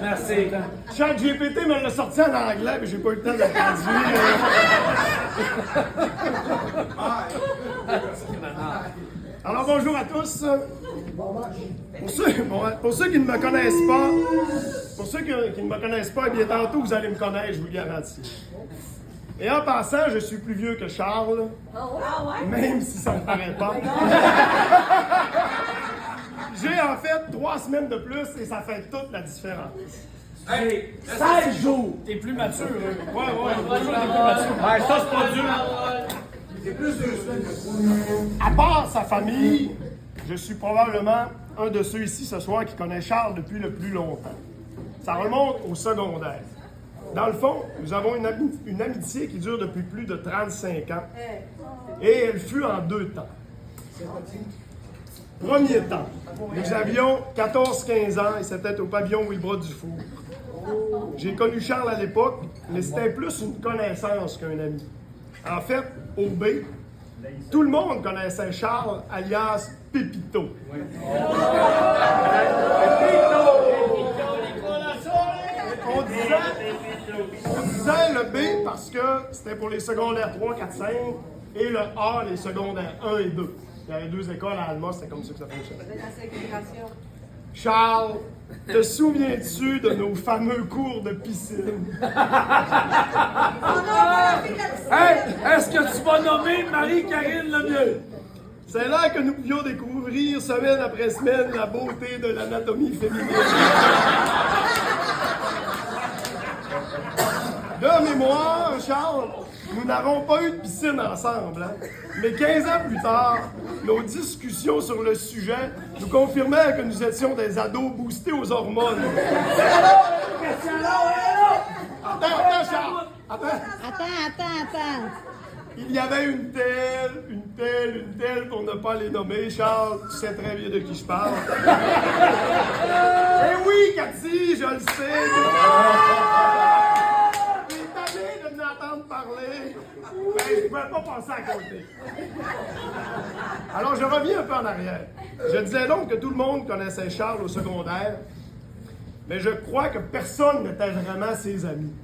Merci. ChatGPT me l'a sorti en anglais, mais j'ai pas eu le temps de le traduire. Alors bonjour à tous. Pour ceux qui ne me connaissent pas, eh bien tantôt vous allez me connaître, je vous le garantis. Et en passant, je suis plus vieux que Charles, même si ça ne paraît pas. J'ai en fait 3 semaines de plus et ça fait toute la différence. Hey, 16 jours! T'es plus mature, hein? Ouais. T'es plus mature. Ouais, ça, c'est pas dur. C'est plus de semaines que ça. À part sa famille, je suis probablement un de ceux ici ce soir qui connaît Charles depuis le plus longtemps. Ça remonte au secondaire. Dans le fond, nous avons une amitié qui dure depuis plus de 35 ans. Et elle fut en 2 temps. Premier temps, nous avions 14-15 ans et c'était au pavillon Wilbras-Dufour. J'ai connu Charles à l'époque, mais c'était plus une connaissance qu'un ami. En fait, au B, tout le monde connaissait Charles, alias Pépito. On disait le B parce que c'était pour les secondaires 3, 4, 5 et le A, les secondaires 1 et 2. Il y avait 2 écoles à Alma, c'était comme ça que ça fonctionnait. Charles, te souviens-tu de nos fameux cours de piscine? Hey, est-ce que tu vas nommer Marie-Karine Lemieux? C'est là que nous pouvions découvrir, semaine après semaine, la beauté de l'anatomie féminine. De mémoire, Charles, nous n'avons pas eu de piscine ensemble, hein? Mais 15 ans plus tard, nos discussions sur le sujet nous confirmaient que nous étions des ados boostés aux hormones. Attends, Charles! Attends. Il y avait une telle, pour ne pas les nommer. Charles, tu sais très bien de qui je parle. Eh oui, Cathy, je le sais. T'es tanné de m'entendre parler. Ben, je ne pouvais pas passer à côté. Alors, je reviens un peu en arrière. Je disais donc que tout le monde connaissait Charles au secondaire, mais je crois que personne n'était vraiment ses amis.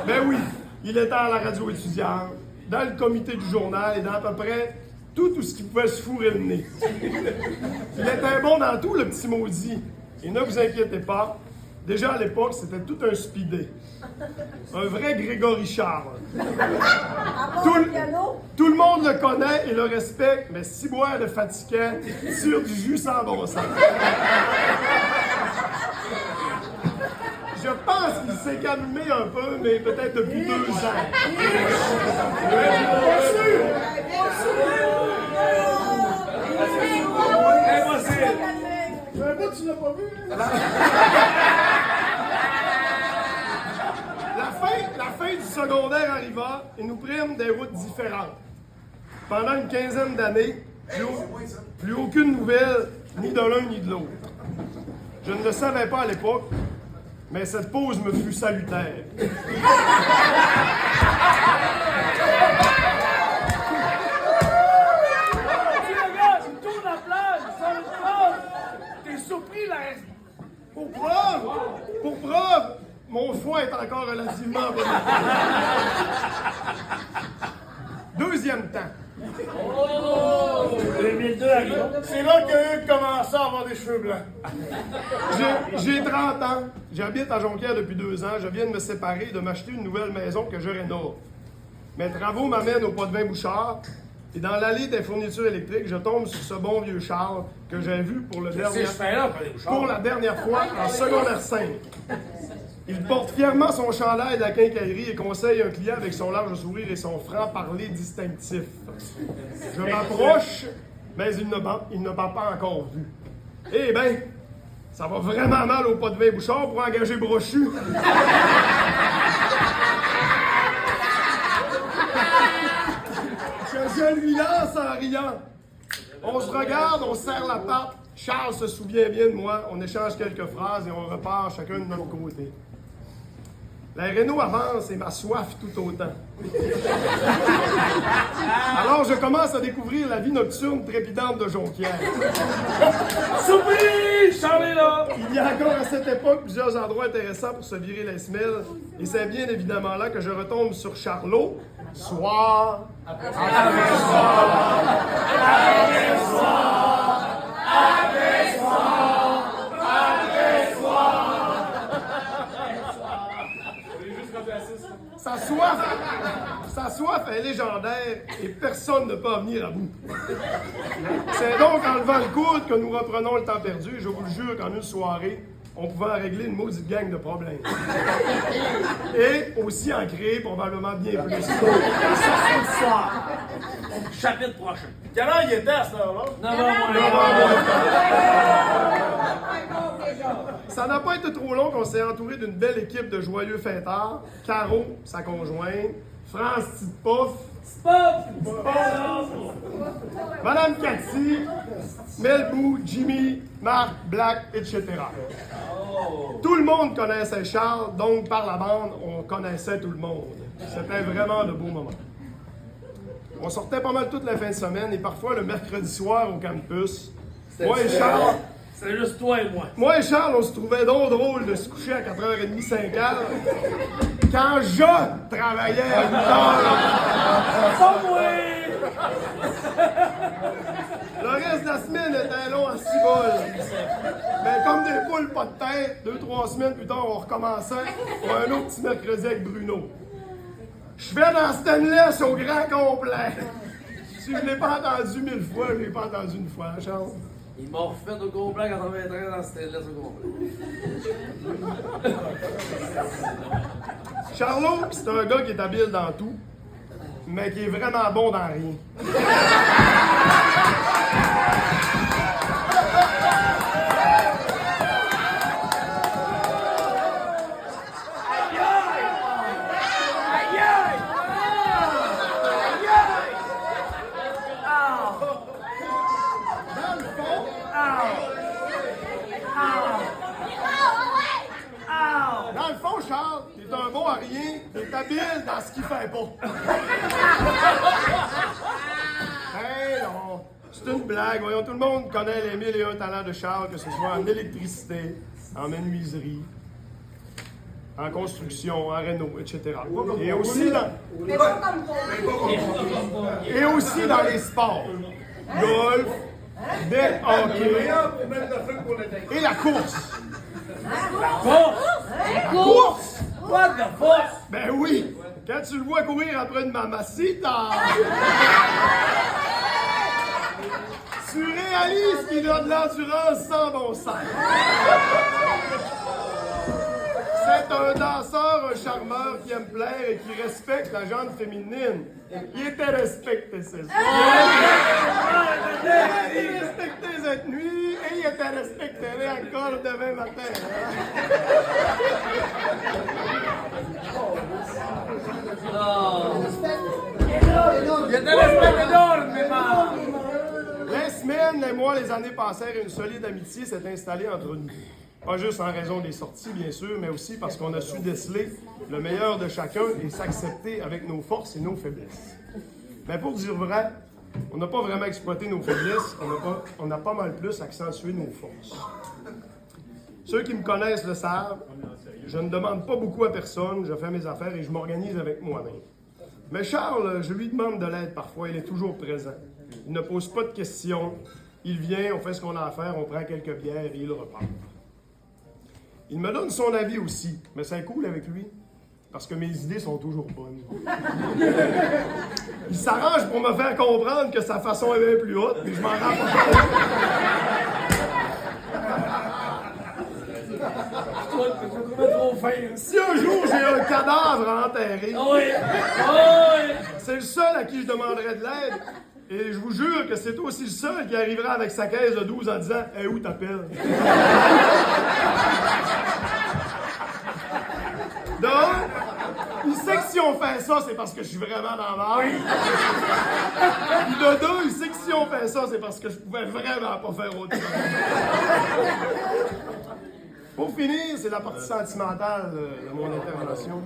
Ben oui. Il était à la radio étudiante, dans le comité du journal et dans à peu près tout ce qui pouvait se fourrer le nez. Il était bon dans tout, le petit maudit. Et ne vous inquiétez pas, déjà à l'époque, c'était tout un speedé. Un vrai Grégory Charles. Tout le monde le connaît et le respecte, mais si boire le fatiguait, sur du jus sans bon sens. Je pense qu'il s'est calmé un peu, mais peut-être depuis 2 ans. Tu l'as pas vu? La fin du secondaire arriva et nous prîmes des routes différentes. Pendant une quinzaine d'années, plus aucune nouvelle, ni de l'un ni de l'autre. Je ne le savais pas à l'époque, mais cette pause me fut salutaire. Tu tournes la plage, ça le prend. T'es surpris, là. Pour preuve, mon foie est encore relativement bon. Deuxième temps. Oh! 2002 arrive. C'est là que Hugues commençait à avoir des cheveux blancs. J'ai 30 ans, j'habite à Jonquière depuis 2 ans, je viens de me séparer et de m'acheter une nouvelle maison que je rénove. Mes travaux m'amènent au Pot-de-Vin Bouchard et dans l'allée des fournitures électriques, je tombe sur ce bon vieux Charles que j'ai vu pour la dernière fois en secondaire 5. Il porte fièrement son chandail de la quincaillerie et conseille un client avec son large sourire et son franc-parler distinctif. Je m'approche, mais il ne m'a pas encore vu. Eh bien, ça va vraiment mal au Pot-de-Vin Bouchard pour engager Brochu. Je lui lance en riant. On se regarde, on se serre la patte. Charles se souvient bien de moi. On échange quelques phrases et on repart chacun de notre côté. La Renault avance et ma soif tout autant. Alors je commence à découvrir la vie nocturne trépidante de Jonquière. Surprise! Charles est là! Il y a encore à cette époque plusieurs endroits intéressants pour se virer les semelles. Et c'est bien évidemment là que je retombe sur Charlot. Soir après soir. Sa soif est légendaire et personne ne peut en venir à bout. C'est donc en levant le coude que nous reprenons le temps perdu. Je vous le jure qu'en une soirée, on pouvait régler une maudite gang de problèmes. Et aussi en créer probablement bien plus. Ça, c'est le soir. Chapitre prochain. Quelle heure il était à cette heure-là? 9h. Ça n'a pas été trop long qu'on s'est entouré d'une belle équipe de joyeux fêtards. Caro, sa conjointe, France Tite-Pouf, Madame Cathy, Melbou, Jimmy, Marc, Black, etc. Tout le monde connaissait Charles, donc par la bande, on connaissait tout le monde. C'était vraiment de beaux moments. On sortait pas mal toute la fin de semaine et parfois le mercredi soir au campus. Moi et Charles, C'est juste toi et moi. Moi et Charles, on se trouvait donc drôle de se coucher à 4h30, 5h, quand je travaillais à 8h. Pas moi! Le reste de la semaine était long à 6 bols. Mais comme des poules pas de tête, 2-3 semaines plus tard, on recommençait pour un autre petit mercredi avec Bruno. Je vais dans Stainless au grand complet. Si je ne l'ai pas entendu 1000 fois, je ne l'ai pas entendu une fois, Charles. Ils m'ont refait au complet quand on avait entré dans cette laisse au complet. Charlot, c'est un gars qui est habile dans tout, mais qui est vraiment bon dans rien. Dans le fond, Charles, t'es un bon à rien, t'es habile dans ce qu'il fait pas. Hey non, c'est une blague. Voyons, tout le monde connaît les 1001 talents de Charles, que ce soit en électricité, en menuiserie, en construction, en réno, etc. Et aussi dans les sports. Golf, deck hockey et la course. La course! What the fuck? Ben oui! Quand tu le vois courir après une mamacita, tu réalises qu'il a de l'endurance sans bon sens. C'est un danseur, un charmeur qui aime plaire et qui respecte la gente féminine. Il était respecté ce soir. Il respectait cette nuit et il était respecté encore demain matin. Il y a des respects énormément. Les semaines, les mois, les années passèrent et une solide amitié s'est installée entre nous. Pas juste en raison des sorties, bien sûr, mais aussi parce qu'on a su déceler le meilleur de chacun et s'accepter avec nos forces et nos faiblesses. Mais pour dire vrai, on n'a pas vraiment exploité nos faiblesses, on a pas mal plus accentué nos forces. Ceux qui me connaissent le savent, je ne demande pas beaucoup à personne, je fais mes affaires et je m'organise avec moi-même. Mais Charles, je lui demande de l'aide parfois, il est toujours présent. Il ne pose pas de questions, il vient, on fait ce qu'on a à faire, on prend quelques bières et il repart. Il me donne son avis aussi, mais c'est cool avec lui, parce que mes idées sont toujours bonnes. Il s'arrange pour me faire comprendre que sa façon est bien plus haute, mais je m'en rends pas compte. Trop fin. Si un jour j'ai un cadavre à enterrer, c'est le seul à qui je demanderais de l'aide. Et je vous jure que c'est aussi le seul qui arrivera avec sa caisse de 12 en disant « Hey, où t'appelles? » Donc, il sait que si on fait ça, c'est parce que je suis vraiment dans l'art. Puis de deux, il sait que si on fait ça, c'est parce que je pouvais vraiment pas faire autre chose. Pour finir, c'est la partie sentimentale de mon intervention.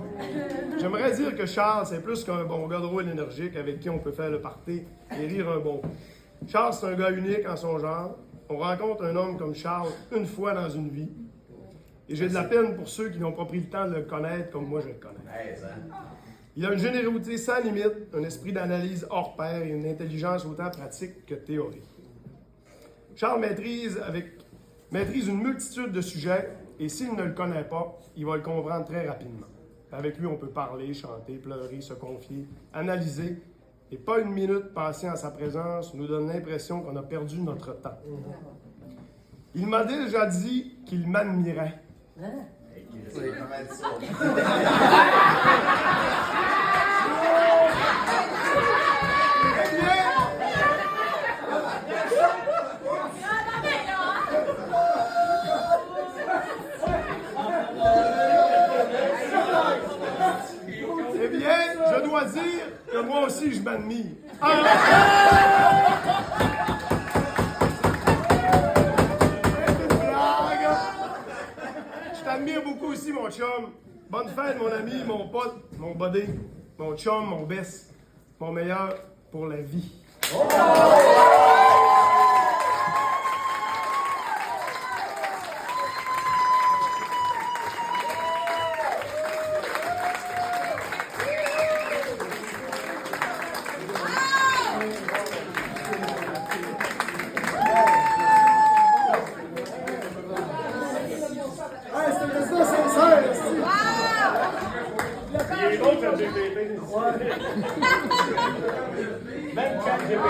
J'aimerais dire que Charles, c'est plus qu'un bon gars drôle énergique avec qui on peut faire le party et rire un bon coup. Charles, c'est un gars unique en son genre. On rencontre un homme comme Charles une fois dans une vie. Et j'ai de la peine pour ceux qui n'ont pas pris le temps de le connaître comme moi je le connais. Il a une générosité sans limite, un esprit d'analyse hors pair et une intelligence autant pratique que théorique. Charles maîtrise une multitude de sujets et s'il ne le connaît pas, il va le comprendre très rapidement. Avec lui, on peut parler, chanter, pleurer, se confier, analyser. Et pas une minute passée en sa présence nous donne l'impression qu'on a perdu notre temps. Il m'a déjà dit qu'il m'admirait. Eh bien, je dois dire que moi aussi je m'admire. Je t'admire beaucoup aussi, mon chum. Bonne fête, mon ami, mon pote, mon buddy, mon chum, mon best, mon meilleur pour la vie. Hey, c'est le ça sincère, c'est. Il est drôle, ChatGPT. Même ChatGPT.